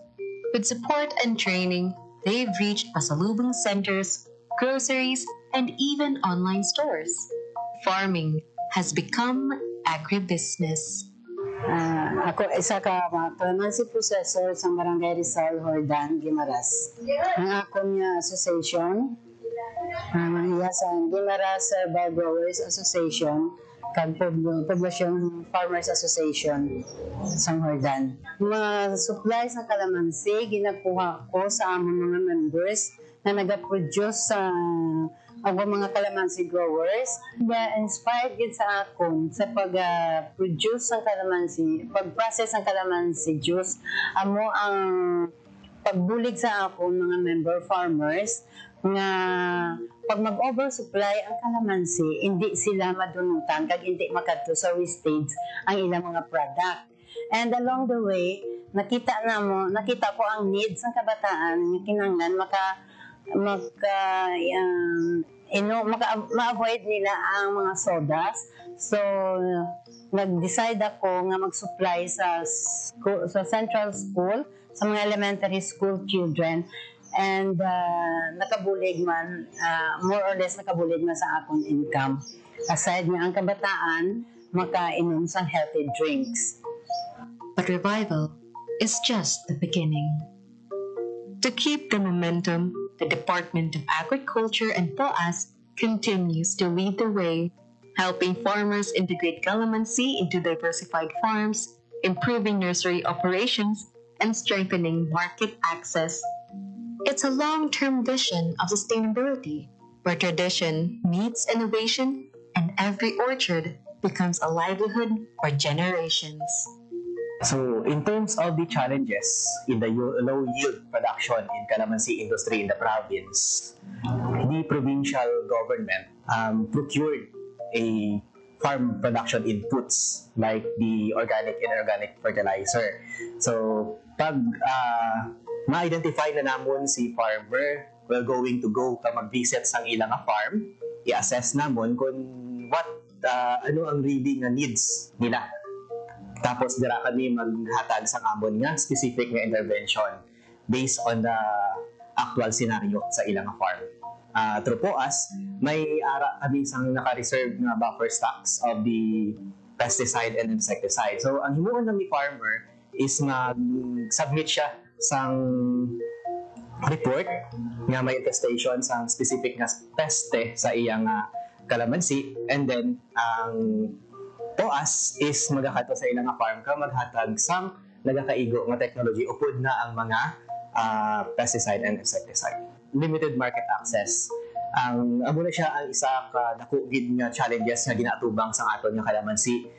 With support and training, they've reached pasalubong centers, groceries, and even online stores. Farming has become agribusiness. Ako isa ka calamansi processor sa Barangay Rizal, Hordan, Guimaras. Ang akong association, sa Guimaras Herbal Growers Association, kag Poblacion Farmers Association sa Hordan. Mga supplies ng calamansi ginakuha ko sa among mga members na nag-produce sa mga calamansi growers. Inspired gid sa akon sa pag-produce ng calamansi, pag-process ng calamansi juice. Amo ang pagbulig sa akon mga member farmers nga pag mag-oversupply ang calamansi, hindi sila madunutan kag hindi makadto sa wastage ang ilang mga product. And along the way, nakita ko ang needs ng kabataan nga kinahanglan ma-avoid nila ang mga sodas. So nag-decide ako nga mag-supply sa central school, sa mga elementary school children. And nakabulig man, more or less nakabulig man sa akong income. Aside nga ang kabataan, makainom sang healthy drinks. But revival is just the beginning. To keep the momentum, the Department of Agriculture and POAS continues to lead the way, helping farmers integrate calamansi into diversified farms, improving nursery operations, and strengthening market access. It's a long-term vision of sustainability, where tradition meets innovation and every orchard becomes a livelihood for generations. So, in terms of the challenges in the low yield production in calamansi industry in the province, the provincial government procured a farm production inputs like the organic and inorganic fertilizer. So, pag ma-identify na namon si farmer, we're going to go mag-visit sa ilang farm, i-assess namon kung ano ang really nga needs nila. Tapos dira kami maghatag sa amon nga specific nga intervention based on the actual scenario sa ilang farm. Through POAS, may ara kami isang naka-reserve na buffer stocks of the pesticide and insecticide. So, ang himuon ng farmer is mag-submit siya sang report nga may infestation sa specific nga peste sa iyang kalamansi, and then ang POAS is magakato sa ilang farm ka maghatag sang nagakaigo nga technology upod na ang mga pesticide and insecticide. Limited market access. Amo na siya ang isa ka nakugid nga challenges nga ginatubang sa aton nga kalamansi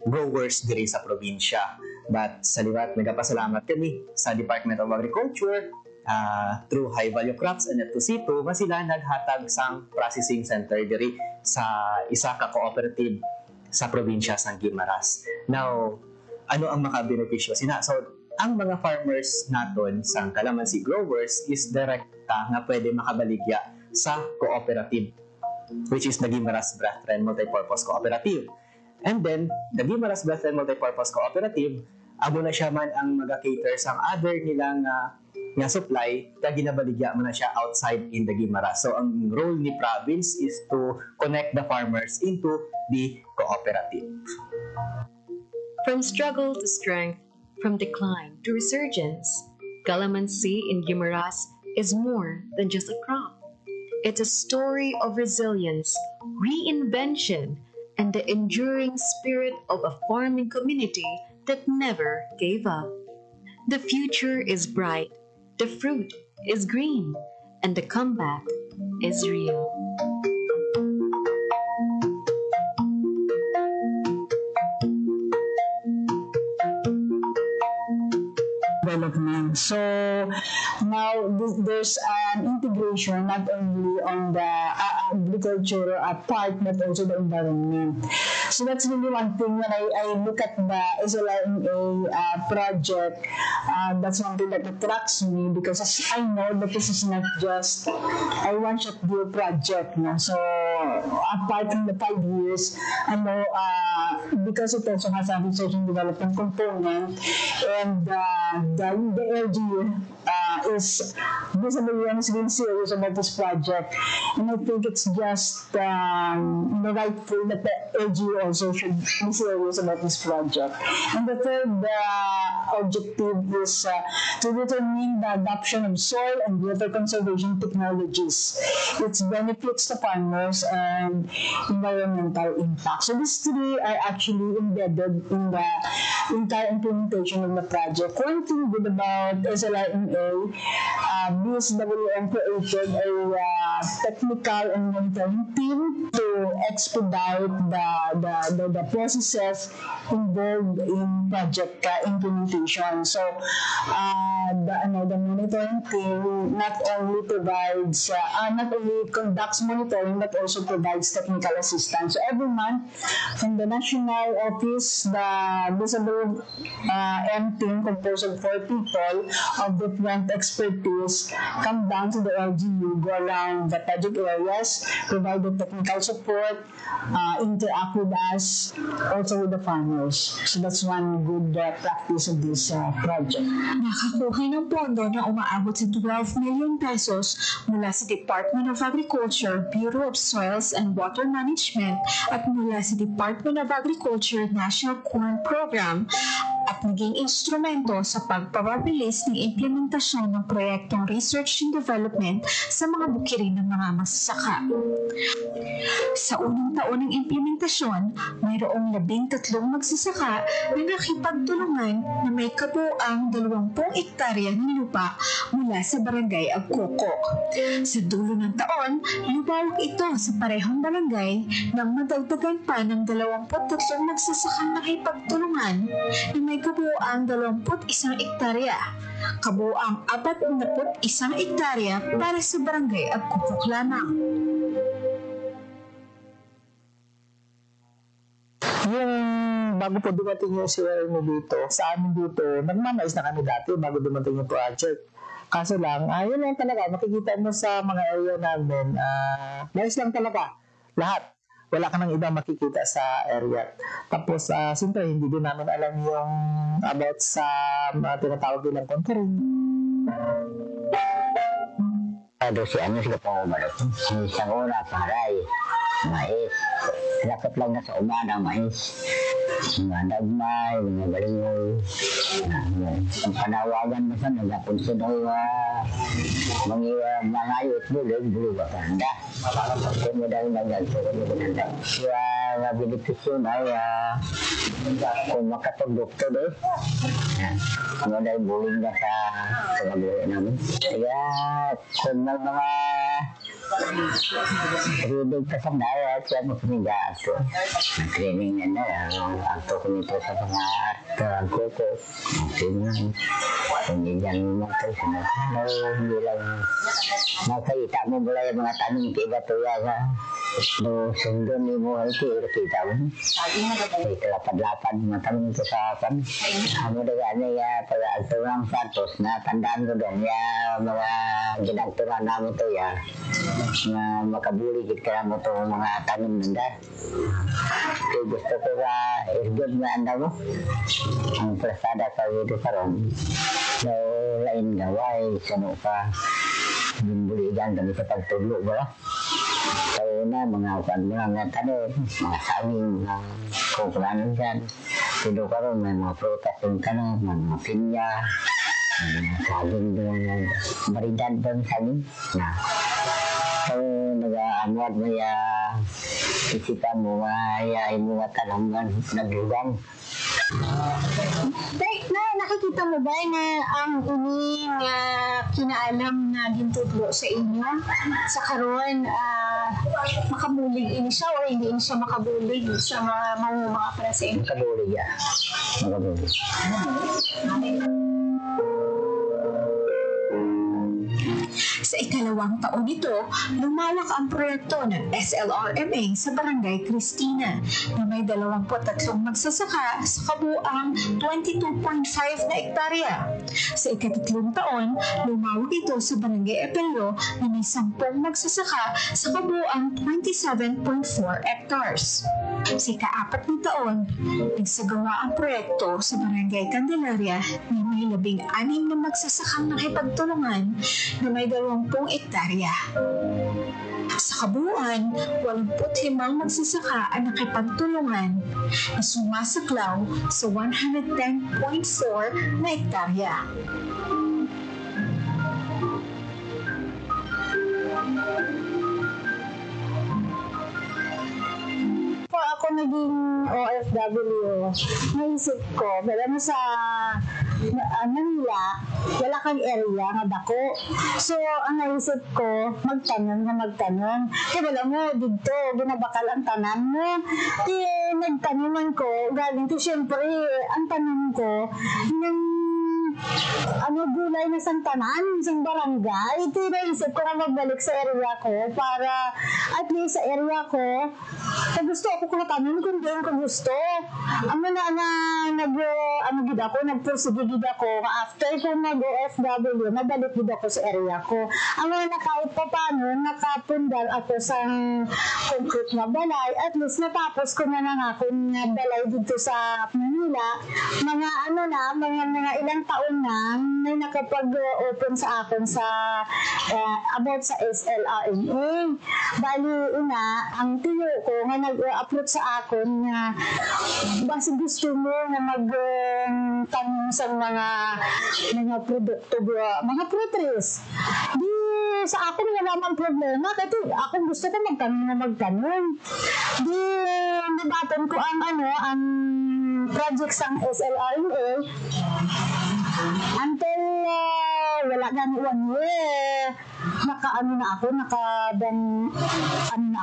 growers diri sa probinsya. But sa liwat, nagapasalamat kami sa Department of Agriculture through High Value Crops and F2C2 nga sila naghatag sang processing center diri sa isa ka cooperative sa probinsya sang Guimaras. Now, ano ang makabenepisyo sina? So, ang mga farmers naton sang kalamansi growers is direkta nga pwede makabaligya sa cooperative, which is the Guimaras Brethren Multipurpose Cooperative. And then, the Guimaras Brethren Multipurpose Cooperative, amo na siya man ang mag-cater sang other nilang nga supply, kaya ginabaligya mo na siya outside in the Guimaras. So, ang role ni province is to connect the farmers into the cooperative. From struggle to strength, from decline to resurgence, calamansi in Guimaras is more than just a crop. It's a story of resilience, reinvention, and the enduring spirit of a farming community that never gave up. The future is bright, the fruit is green, and the comeback is real. Development. So now there's an integration not only on the agriculture part but also the environment. So that's really one thing when I look at the SLRMA project. That's one thing that attracts me because I know that this is not just a one-shot deal project. No? So apart from the 5 years, I know because it also has a research and development component, and the LGU is visibly and is really serious about this project, and I think it's just rightful that the LGU also should be serious about this project. And the third objective is to determine the adoption of soil and water conservation technologies, its benefits to farmers, and environmental impact. So these three are actually embedded in the entire implementation of the project. One thing good about SLRMA, BSWM created a technical and monitoring team to expedite the processes involved in project implementation. So the monitoring team not only conducts monitoring but also provides technical assistance. So every month from the national office, the BSWM team composed of 4 people of different expertise come down to the LGU, go around the project areas, provide the technical support, interact with us, also with the farmers. So that's one good practice of this project. Nakakuha ng pondo na umaabot sa 12 million pesos mula sa Department of Agriculture, Bureau of Soils and Water Management at mula sa Department of Agriculture National Corn Program at naging instrumento sa pagpapabilis ng implementasyon ng proyektong research and development sa mga bukirin ng mga magsasaka. Sa unang taon ng implementasyon, mayroong 13 magsasaka na nakipagtulungan na may kabuuang 20 ektarya ng lupa mula sa barangay Agkokok. Sa dulo ng taon, lubawag ito sa parehong barangay nang madagdagan pa ng 23 magsasakang nakipagtulungan na may kabuuang 21 ektarya. Kabuuang 41 ektarya para sa barangay Agkokok lamang. Yung bago po dumating yung CRM dito, sa amin dito, nagmamais na kami dati bago dumating yung project. Kaso lang, yun lang talaga, makikita mo sa mga area namin, mais lang talaga, lahat. Wala ka nang ibang makikita sa area. Tapos, siyempre, hindi din namin alam yung about sa tinatawag nilang contouring. Si kapawabalot. Isang una, paray, mais. Lakot lang na sa umana, mais. Mga dagmay, mga balingoy. Ang panawagan mo sa nagkapunso daw mga ayot bulig ba kanda. Kung mo dahil nagganto ko mo kanda. Kaya benepisyo na kung makatugdokto doon. Kung mo dahil bulig na sa buhay namin. Kaya kung mga rinig pa sa daya, kaya mo pinigaan ko. Training na ako ko nito sa mga art ko. Hindi yan mo ito hindi lang makita mo mula yung mga tanong iba to yaga. No, sundon ni mo ito, kita mo. Ito lapad-lapad mga tanong ito sa akin. Amo daga niya pala ito ng Santos na tandaan ko doon mga ginagturan namin ito na makabuligid ka mo ito mga tanong nanda. Kaya gusto ko is-good na anda mo. Ang plasada sa video karon. So, lain gaway, sano ka. Bumbuligan kami sa pagtulog ba? Kaya na, mga tanong, mga saging, mga kukulangan dyan. Tulo ka rin, may mga prutas yung tanong, mga pinya, mga saging doon, maridan doon saging. So, nag-aamwad mo isipan mo, mga tanongan, naglugang. Nakikita mo ba na ang ining kinaalam na gintudlo sa inyo sa karon makabulig ini siya o hindi ini siya makabulig sa mga para sa inyo? Makabulig makabulig. Sa ikalawang taon nito, lumawak ang proyekto ng SLRMA sa Barangay Cristina na may 23 magsasaka sa kabuang 22.5 na hektarya. Sa ikatatlong taon, lumawak ito sa Barangay Epelio na may 10 magsasaka sa kabuang 27.4 hectares. Sa ikaapat na taon, nagsagawa ang proyekto sa Barangay Candelaria na may 16 na magsasakang nakipagtulungan na may 20 hektarya. Sa kabuuan, 85 magsasaka ang nakipagtulungan na sumasaklaw sa 110.4 na hektarya. Ako naging OFW, naisip ko, wala mo sa Manila, wala kang area nga dako. So, ang naisip ko, magtanon. Kaya wala mo, dito, ginabakal ang tanan mo. Kaya nagtanuman ko, galing to, syempre, ang tanan ko, gulay na sang tanan, sang barangay. Ito yung naisip ko na magbalik sa area ko para at least sa area ko, gusto ako kung tanan kung doon ko gusto. Ang nagpursige ako, after ko mag-OFW, nabalik gid ako sa area ko. Ang na kahit pa paano, nakapundal ako sa concrete na balay, at least natapos ko na akong balay dito sa Manila. Mga ilang taon na may nakapag-open sa akin sa about sa SLRMA. Bali, ang tiyo ko nga nag-approach sa akin na basta gusto mo na mag-tanong sa mga produkto, mga fruiteries. Di sa akin wala mang problema kasi ako gusto ko magtanong. Di nabatan ko ang project sa SLRMA until wala na 1 year.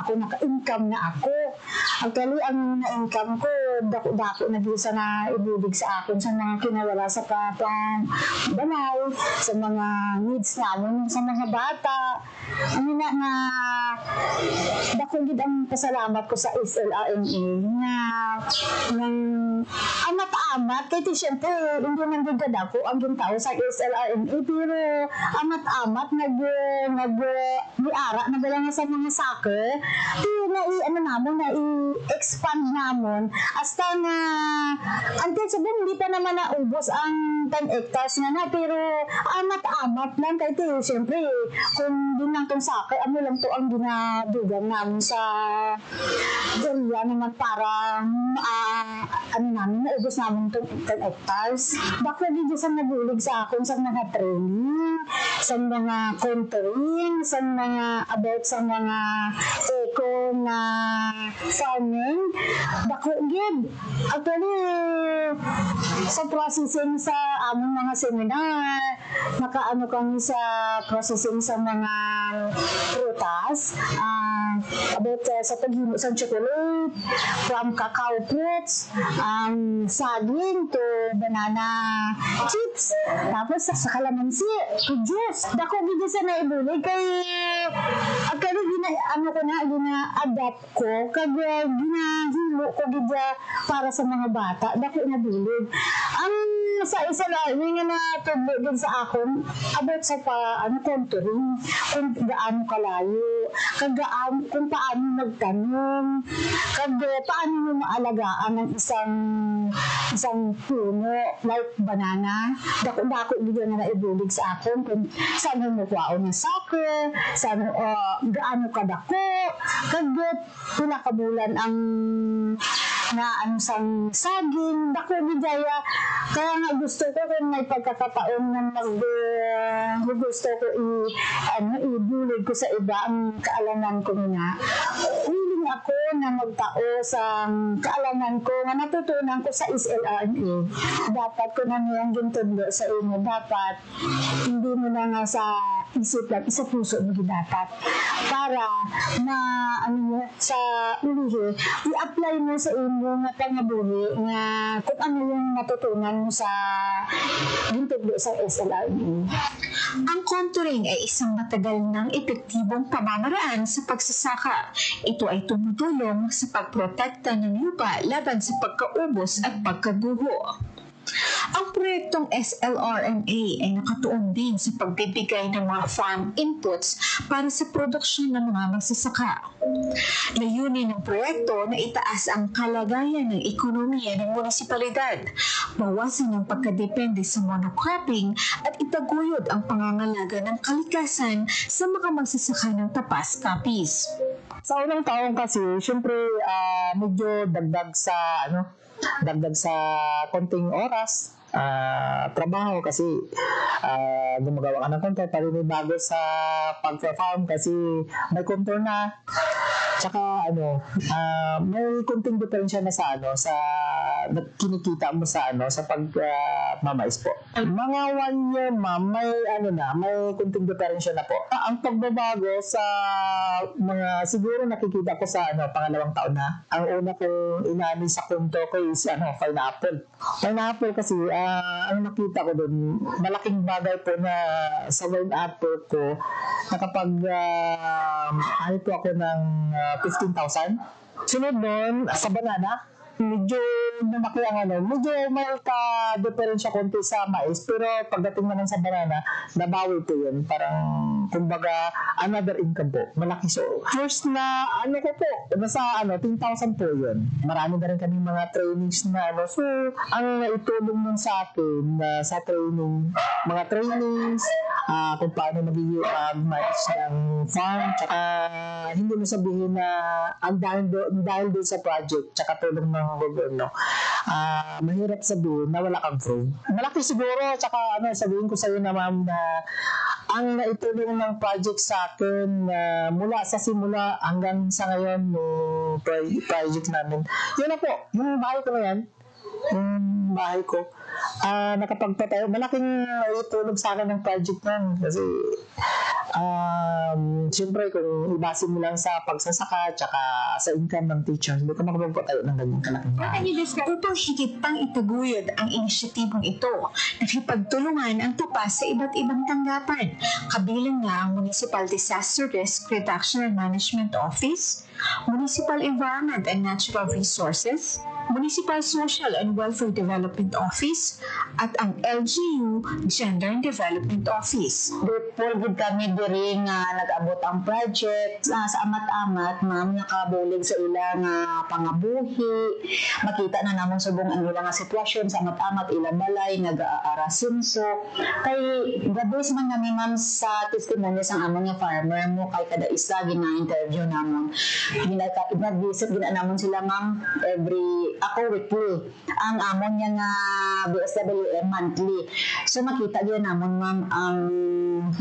Naka-income na ako. Actually, ang na-income ko, dako-dako nag-isa na ibibig sa akin sa mga kinawala sa balay, sa mga needs namin, sa mga bata. Dako-gid ang pasalamat ko sa SLRMA na amat-amat. Kaya siyempre, hindi man din kadako ang gintao sa SLRMA, pero pero amat-amat nag-iara na gala nga sa mga soccer. I-expand namon hasta nga until sabihin hindi pa naman naubos ang 10 hectares nga na, pero amat-amat lang kahit siyempre kung din lang tong soccer, lang to ang ginadugang namin sa area naman para namin naubos namin tong 10 hectares. Bakit hindi sa nabulig sa akon sa mga training, sa mga contouring, sa mga about sa mga eco na farming. Bakit gid actually sa processing sa among mga seminar, nakaano kami sa processing sa mga prutas, about sa paghimo sa chocolate, from cacao fruits, saging to banana chips, tapos sa kalamansi to juice. Dako gid sa naibulig kay akala gina-adapt ko kag ginahimo ko gid para sa mga bata. Dako na bulig. Ang sa isa lang nga na tudlo din sa akon about sa contouring, kung gaano kalayo, kung paano magtanim, kung paano mo maalagaan ng isang puno like banana. Dako gid na naibulig sa akon kung saan mo kuwao ng soccer, saan gaano kadako, kag pila ka bulan ang na sang saging. Dako gidaya kaya nga gusto ko kung may pagkakataon na gusto ko ibulig ko sa iba ang kaalaman ko nga. Willing ako na magtao sa kaalaman ko nga natutunan ko sa SLRNA. Dapat ko na niyang gintudlo sa inyo. Dapat hindi mo na nga sa isip lang, isa puso mo dapat para na sa ulihi i-apply mo sa inyo nga pangabuhi nga kung ano yung natutunan mo sa gintudlo sa SLRNA. Ang contouring ay isang matagal ng epektibong pamamaraan sa pagsasaka. Ito ay tumutulong sa pagprotekta ng lupa laban sa pagkaubos at pagkaguho. Ang proyektong SLRNA ay nakatuon din sa pagbibigay ng mga farm inputs para sa produksyon ng mga magsasaka. Layunin ng proyekto na itaas ang kalagayan ng ekonomiya ng munisipalidad, bawasan ang pagkadepende sa monocropping at itaguyod ang pangangalaga ng kalikasan sa mga magsasaka ng tapas kapis. Sa unang taon kasi, syempre medyo dagdag sa konting oras, trabaho kasi gumagawa ka ng content, paninibago sa pag-farm kasi may contour na, tsaka may konting diferensya na sa kinikita mo sa pag-mamais po. Mga 1 year may konting diferensya na po. Ang pagbabago sa mga siguro nakikita ko sa pangalawang taon na. Ang una kong inani sa kunto ko is pineapple. Pineapple kasi ang nakita ko doon, malaking bagay po na sa pineapple ko nakapag po ako ng 15,000. Sunod nun, sa banana, medyo lumaki medyo may ka-diferensya konti sa mais, pero pagdating naman sa banana, nabawi po yun. Parang, kumbaga, another income po. Malaki. So, first na, ko po, nasa 10,000 po yun. Marami na rin kami mga trainings na So, ang naitulong nun sa akin, sa training, mga trainings, kung paano mag-manage ng farm, tsaka hindi mo sabihin na ang dahil doon sa project, tsaka tulong ng gobyerno, mahirap sabihin na wala kang proof. Malaki siguro, tsaka sabihin ko sa iyo na ma'am na ang naitulong ng project sa akin mula sa simula hanggang sa ngayon project namin. Yun na po, yung bahay ko na yan, nakapagpatayo. Malaking itulog sa akin ng project nan kasi siyempre kung ibase mo lang sa pagsasaka tsaka sa income ng teacher, hindi ka makapagpatayo ng ganyan kalaking bahay. Upang higit pang itaguyod ang inisyatibong ito, nakipagtulungan ang tapas sa iba't ibang tanggapan, kabilang nga ang Municipal Disaster Risk Reduction and Management Office, Municipal Environment and Natural Resources, Municipal Social and Welfare Development Office, at ang LGU Gender and Development Office. Grateful gud kami diri nga nag-abot ang project sa amat-amat, ma'am, nakabulig sa ilang pangabuhi. Makita na namon subong ang ilang sitwasyon sa amat-amat, ilang balay nag-aarasinso. Kay gabis man kami, ma'am, sa testimony sang amon nga farmer mo, kay kada isa gina-interview namon. Nag-visit gina namon sila, ma'am, ako weekly. Ang amon niya nga BSWM monthly. So makita gyud namon, ma'am, ang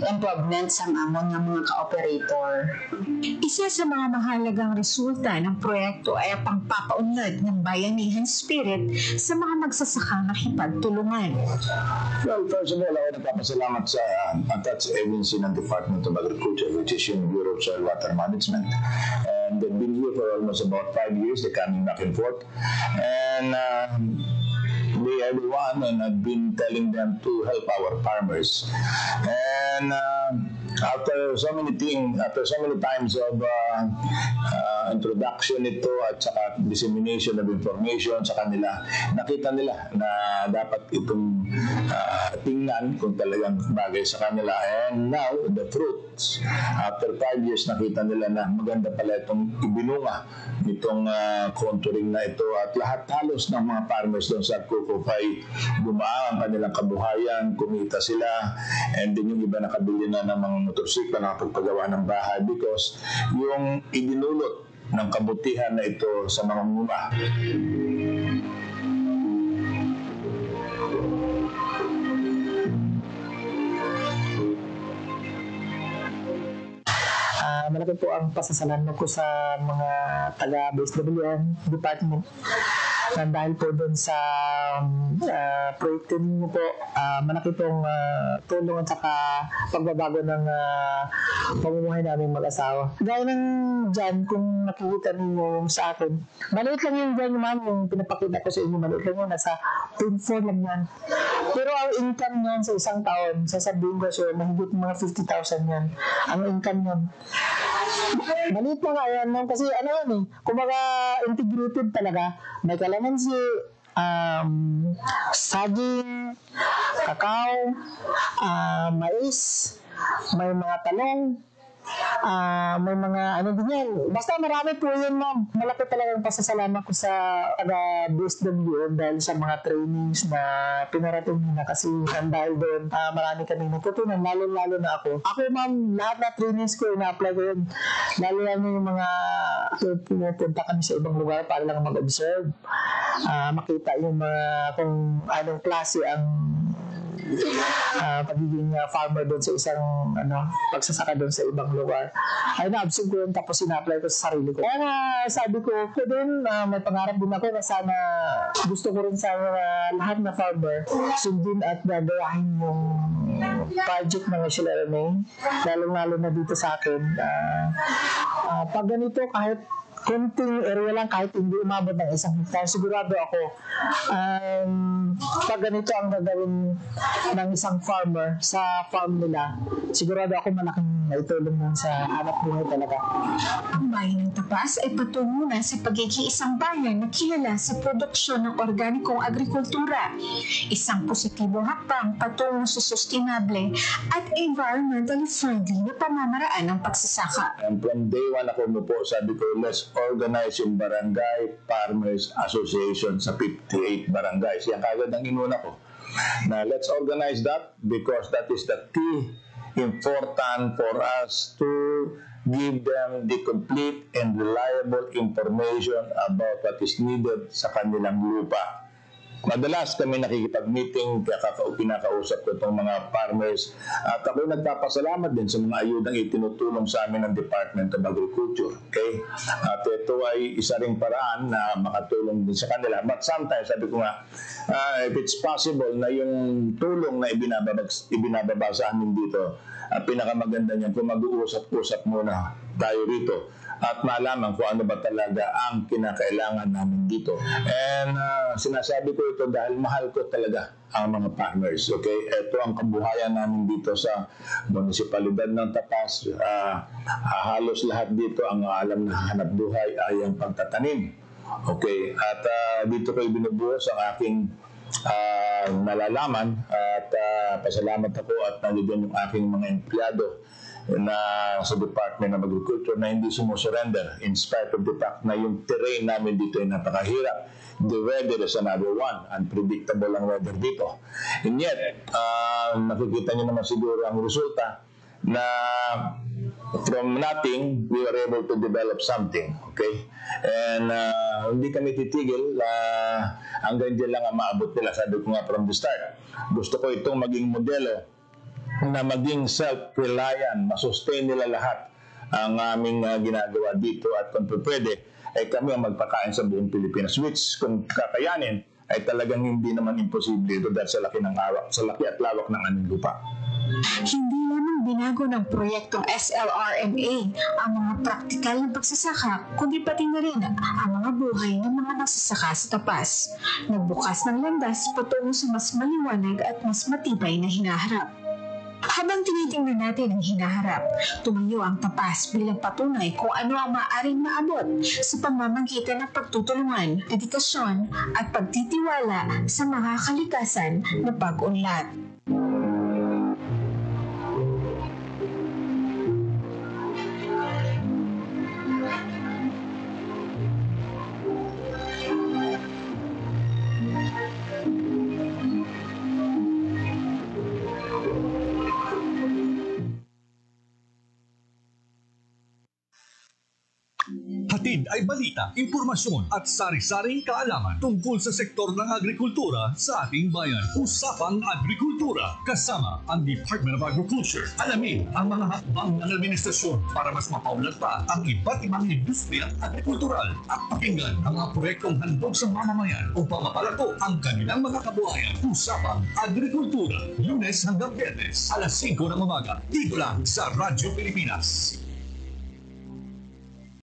improvements ang amon nga mga ka-operator. Isa sa mga mahalagang resulta ng proyekto ay ang pangpapaunlad ng bayanihan spirit sa mga magsasakang nakipagtulungan. Well, first of all, ako nagpapasalamat sa attached agency ng Department of Agriculture, which is yung Bureau of Soil Water Management. And they've been here for almost about 5 years. They're coming back and forth. And they everyone, and I've been telling them to help our farmers. And after so many times of introduction nito at saka dissemination of information sa kanila, nakita nila na dapat itong tingnan kung talagang bagay sa kanila. And now, the fruits, after 5 years, nakita nila na maganda pala itong ibinunga nitong contouring na ito, at lahat halos ng mga farmers doon sa Kukupay gumaan ang kanilang kabuhayan, kumita sila, and din yung iba nakabili na ng mga motorsiklo, nakapagpagawa ng bahay because yung idinulot ng kabutihan na ito sa mga muna. Malaki po ang pasasalamat ko sa mga taga-BSWM Department dahil po doon sa proyekto ninyo po, malaki pong tulong at saka pagbabago ng pamumuhay namin mag-asawa. Gaya ng dyan, kung nakikita ninyo sa akin, maliit lang yung dyan, ma'am, yung pinapakita ko sa inyo, maliit lang yun, nasa 24 lang yan. Pero ang income yan sa isang taon, sasabihin ko siya, mahigit mga 50,000 yan. Ang income yan. Maliit na nga yan, ma'am, kasi ano yan eh, kumbaga integrated talaga. May kalamansi, saging, kakao, mais, may mga talong, may mga ano din yan. Basta marami po yun, ma'am. Malaki talagang pasasalamat ko sa BSWM dahil sa mga trainings na pinarating nila kasi dahil doon marami kami natutunan, lalo na ako. Ako, ma'am, lahat na trainings ko, ina-apply ko yun. Lalo yung mga pumupunta kami sa ibang lugar para lang mag-observe. Makita yung mga kung anong klase ang pagiging farmer doon sa isang pagsasaka doon sa ibang lugar. Ay na-absorb ko yun tapos ina-apply ko sa sarili ko. Kaya nga sabi ko din may pangarap din ako na sana gusto ko rin sa lahat na farmer sundin at gagawain yung project ng Sheila Rene, lalo na dito sa akin. Pag ganito, kahit konting area lang, kahit hindi umabot ng 1 hektar, sigurado ako pag ganito ang gagawin ng isang farmer sa farm nila, sigurado ako malaking naitulong nun sa hanap buhay talaga. Ang bayan ng Tapas ay patungo na sa pagiging isang bayan na kilala sa produksyon ng organikong agrikultura, isang positibong hakbang patungo sa sustainable at environmentally friendly na pamamaraan ng pagsasaka. And from day one ako po, sabi ko, let's organize yung Barangay Farmers Association sa 58 barangays. Yan kagad ang inuna ko. Now, let's organize that because that is the key important for us to give them the complete and reliable information about what is needed sa kanilang lupa. Madalas kami nakikipag-meeting, pinakausap ko itong mga farmers at ako nagpapasalamat din sa mga ayudang itinutulong sa amin ng Department of Agriculture. Okay? At ito ay isa ring paraan na makatulong din sa kanila. But sometimes, sabi ko nga, if it's possible na yung tulong na ibinababa sa amin dito, pinakamaganda niyan kung mag-uusap-usap muna tayo rito at malaman kung ano ba talaga ang kinakailangan namin dito. And sinasabi ko ito dahil mahal ko talaga ang mga farmers. Okay? Ito ang kabuhayan namin dito sa munisipalidad ng Tapas. Halos lahat dito ang alam na hanap buhay ay ang pagtatanim Okay, at dito ko binubuhos ang aking nalalaman at pasalamat ako at nandiyan yung aking mga empleyado na sa Department of Agriculture na hindi sumusurrender in spite of the fact na yung terrain namin dito ay napakahirap. The weather is another one. Unpredictable ang weather dito. And yet, nakikita niyo naman siguro ang resulta na from nothing, we were able to develop something. Okay? And hindi kami titigil hanggang dyan lang ang maabot nila. Sabi ko nga from the start, gusto ko itong maging modelo na maging self-reliant, masustain nila lahat ang aming ginagawa dito at kung pwede, ay kami ang magpakain sa buong Pilipinas, which kung kakayanin, ay talagang hindi naman imposible ito dahil sa laki at lawak ng aming lupa. Hindi lamang binago ng proyektong SLRMA ang mga praktikal na pagsasaka, kundi pati na rin ang mga buhay ng mga nagsasaka sa tapas. Nagbukas ng landas patungo sa mas maliwanag at mas matibay na hinaharap. Habang tinitingnan natin ang hinaharap, tumayo ang tapas bilang patunay kung ano ang maaaring maabot sa pamamagitan ng pagtutulungan, dedikasyon at pagtitiwala sa mga kalikasan na pag-unlad. Hatid ay balita, impormasyon at sari-saring kaalaman tungkol sa sektor ng agrikultura sa ating bayan. Usapang Agrikultura kasama ang Department of Agriculture. Alamin ang mga hakbang ng administrasyon para mas mapaunlad pa ang iba't ibang industriya agrikultural at pakinggan ang mga proyektong handog sa mamamayan upang mapalago ang kanilang mga kabuhayan. Usapang Agrikultura, Lunes hanggang Biyernes, alas 5 ng umaga, dito lang sa Radyo Pilipinas.